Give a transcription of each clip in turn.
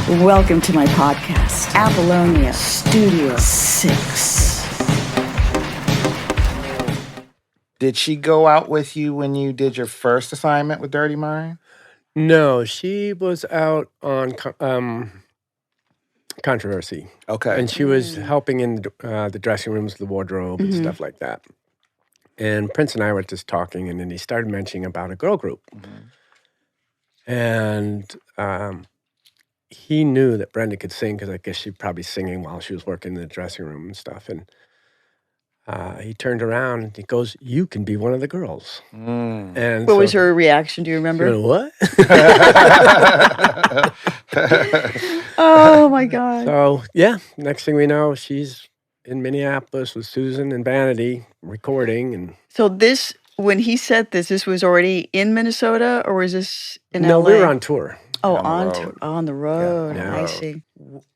Welcome to my podcast, Apollonia Studio 6. Did she go out with you when you did your first assignment with Dirty Mind? No, she was out on Controversy. Okay. And she was helping in the dressing rooms, the wardrobe, and stuff like that. And Prince and I were just talking, and then he started mentioning about a girl group. And he knew that Brenda could sing, because I guess she'd probably singing while she was working in the dressing room and stuff. And he turned around and he goes, "You can be one of the girls." And What was her reaction? Do you she remember? went, "What?" Oh, my God. So, yeah, next thing we know, she's in Minneapolis with Susan and Vanity recording. And So this, when he said this was already in Minnesota, or was this in no, LA? we were on tour. Oh, On the road. on the road. Yeah. I see.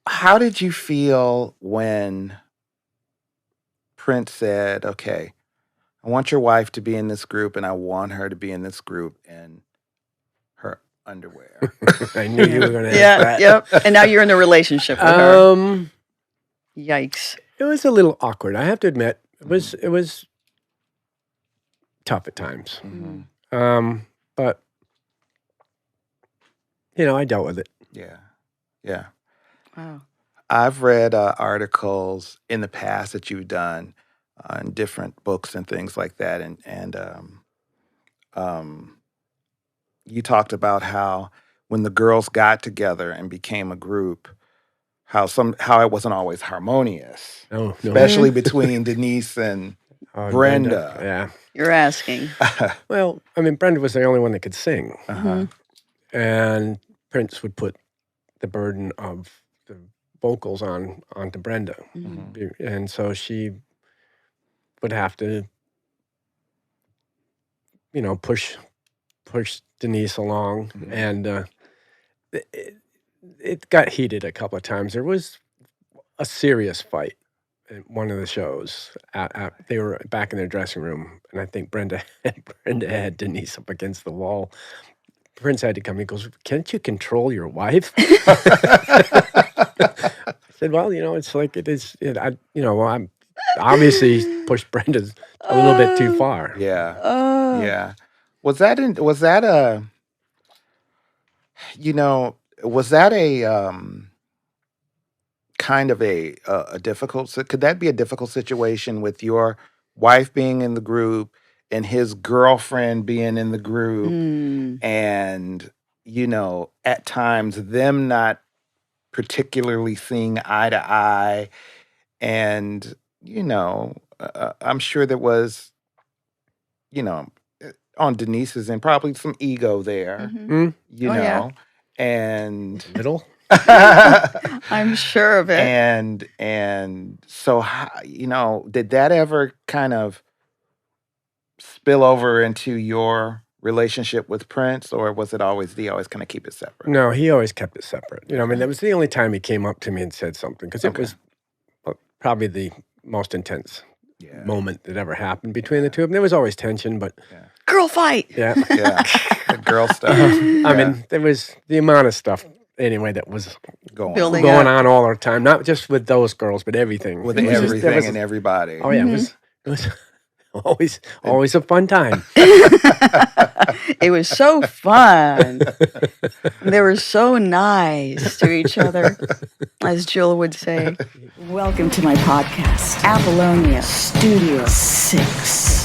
How did you feel when Prince said, okay, I want your wife to be in this group and I want her to be in this group in her underwear? I knew you were going to ask Yeah, that. yep. And now you're in a relationship with her. Yikes. It was a little awkward, I have to admit. It was tough at times. But, you know, I dealt with it. Yeah. Yeah. Wow. I've read articles in the past that you've done in different books and things like that, and you talked about how when the girls got together and became a group, how it wasn't always harmonious, Oh, no. especially between Denise and Oh, Brenda. Yeah. You're asking. Well, I mean, Brenda was the only one that could sing. And Prince would put the burden of the vocals onto Brenda. And so she would have to, you know, push Denise along. And it got heated a couple of times. There was a serious fight at one of the shows. They were back in their dressing room, and I think Brenda had Denise up against the wall. Prince had to come. He goes, "Can't you control your wife?" I said, "Well, you know, it's like it is. I'm obviously pushed Brenda a little bit too far." Yeah. Oh. Yeah. Was that a kind of a difficult, could that be a difficult situation with your wife being in the group and his girlfriend being in the group, and, you know, at times them not particularly seeing eye to eye, and, you know, I'm sure there was, you know, on Denise's and probably some ego there, you Oh, know, yeah. and Middle. I'm sure of it. and so, you know, did that ever kind of spill over into your relationship with Prince, or was it always, did he always kind of keep it separate? No, he always kept it separate. You know, I mean, that was the only time he came up to me and said something, because it was probably the most intense moment that ever happened between the two of them. There was always tension, but Girl fight. yeah. The girl stuff. I mean, there was the amount of stuff anyway that was Building going up. on all the time, not just with those girls, but everything. With It was just- everything there was- and everybody. Oh yeah, it was always a fun time. It was so fun. They were so nice to each other, as Jill would say. Welcome to my podcast, Apollonia Studio 6.